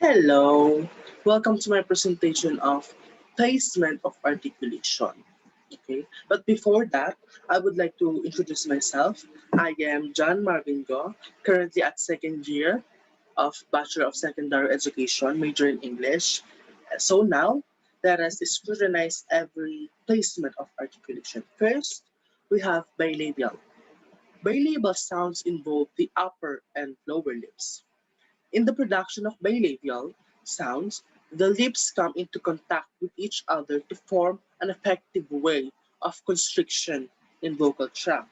Hello, welcome to my presentation of placement of articulation. Okay, but before that, I would like to introduce myself. I am John Marvin Go, currently at second year of Bachelor of Secondary Education, major in English. So now, let us scrutinize every placement of articulation. First, we have bilabial. Bilabial sounds involve the upper and lower lips. In the production of bilabial sounds, the lips come into contact with each other to form an effective way of constriction in vocal tract.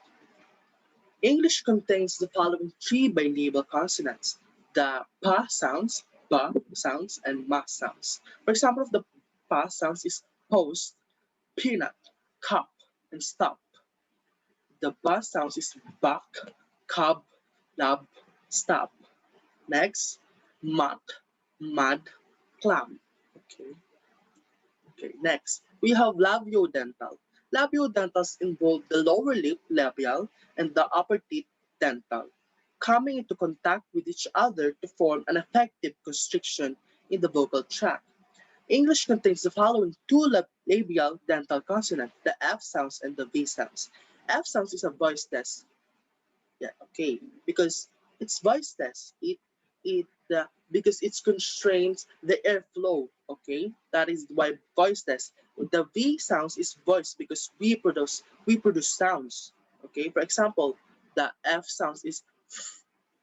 English contains the following three bilabial consonants: the pa sounds, ba sounds, and ma sounds. For example, of the pa sounds is post, peanut, cup, and stop. The ba sounds is buck, cub, lab, stop. Next, mud, mud, clam. Okay. Okay. Next, we have labiodental. Labiodentals involve the lower lip labial and the upper teeth dental, coming into contact with each other to form an effective constriction in the vocal tract. English contains the following two labial dental consonants: the F sounds and the V sounds. F sounds is a voiceless. Yeah, okay. Because it's voiceless. It because it constrains the airflow. Okay, that is why voiceless. The V sounds is voice because we produce sounds. Okay, for example, the F sounds is f.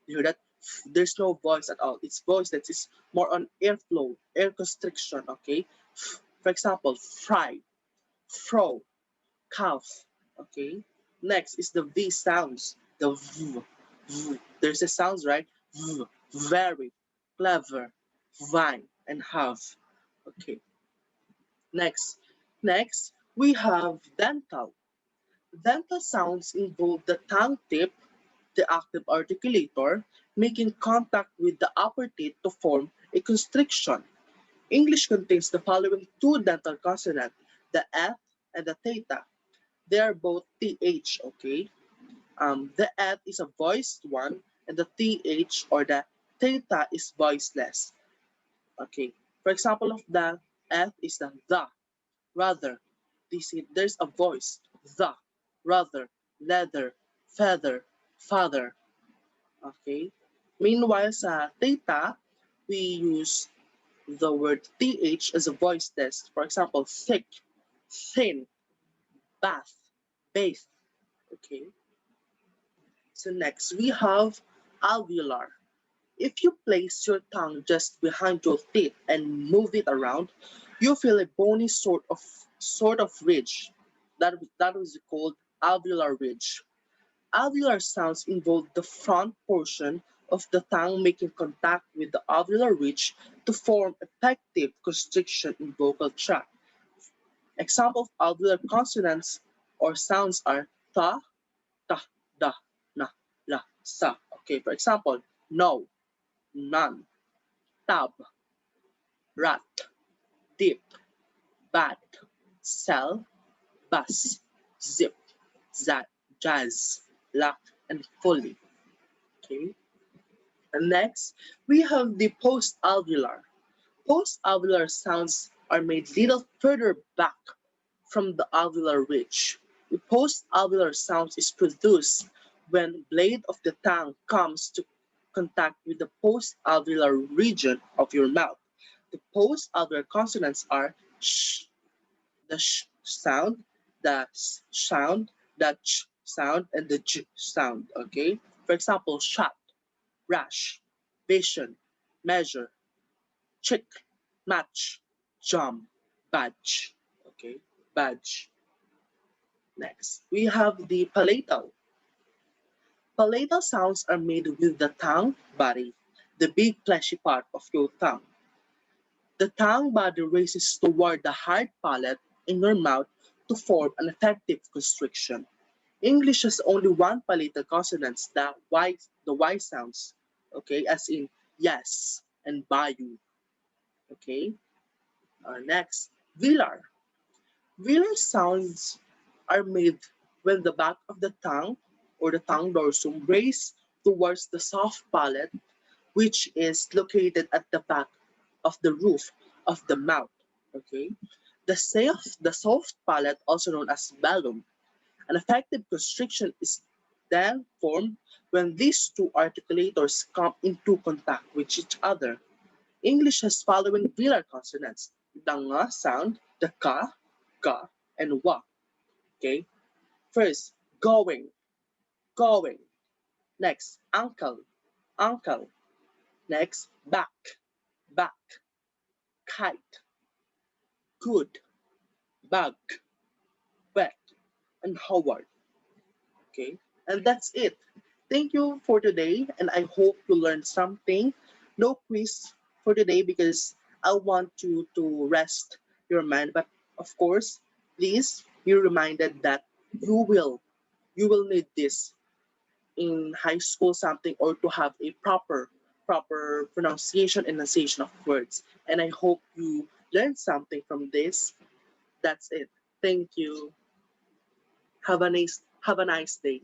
You hear that? F. There's no voice at all. It's voiceless. It's more on airflow, air constriction. Okay. F. For example, fry, fro, calf. Okay. Next is the V sounds. The V. V. There's a sounds, right? V. Very, clever, vine, and have. Okay. Next. Next, we have dental. Dental sounds involve the tongue tip, the active articulator, making contact with the upper teeth to form a constriction. English contains the following two dental consonants: the F and the theta. They are both TH, okay? The F is a voiced one, and the TH or the theta is voiceless, okay? For example of the F is the, rather. There's a voice, the, rather, leather, feather, father, okay? Meanwhile, sa theta, we use the word TH as a voiceless. For example, thick, thin, bath, bathe, okay? So next, we have alveolar. If you place your tongue just behind your teeth and move it around, you feel a bony sort of ridge. That is called alveolar ridge. Alveolar sounds involve the front portion of the tongue making contact with the alveolar ridge to form effective constriction in vocal tract. Example of alveolar consonants or sounds are ta, ta, da, na, la, sa. Okay, for example, no, none, tab, rat, dip, bat, sell, bus, zip, zat, jazz, lack, and fully. Okay. And next, we have the post-alveolar. Post-alveolar sounds are made little further back from the alveolar ridge. The post-alveolar sound is produced when blade of the tongue comes to contact with the post-alveolar region of your mouth. The post-alveolar consonants are sh, the sh sound, the s sound, the ch sound, and the j sound. Okay. For example, shot, rash, vision, measure, chick, match, jump, badge. Okay, badge. Next, we have the palatal. Palatal sounds are made with the tongue body, the big fleshy part of your tongue. The tongue body raises toward the hard palate in your mouth to form an effective constriction. English has only one palatal consonant, the Y sounds, okay, as in yes and bayou, okay. Next, velar. Velar sounds are made when the back of the tongue or the tongue dorsum raised towards the soft palate, which is located at the back. of the roof of the mouth. Okay, the soft palate, also known as velum. An effective constriction is then formed when these two articulators come into contact with each other. English has following velar consonants: the ng sound, the ka, ga, and wa. Okay, first going, going. Next uncle, uncle. Next back, back. Kite, good, bug, wet, and Howard. Okay, and that's it. Thank you for today, and I hope you learned something. No quiz for today because I want you to rest your mind, but of course, please be reminded that you will you will need this in high school something, or to have a proper pronunciation and enunciation of words. And I hope you learned something from this. That's it. Thank you. Have a nice day.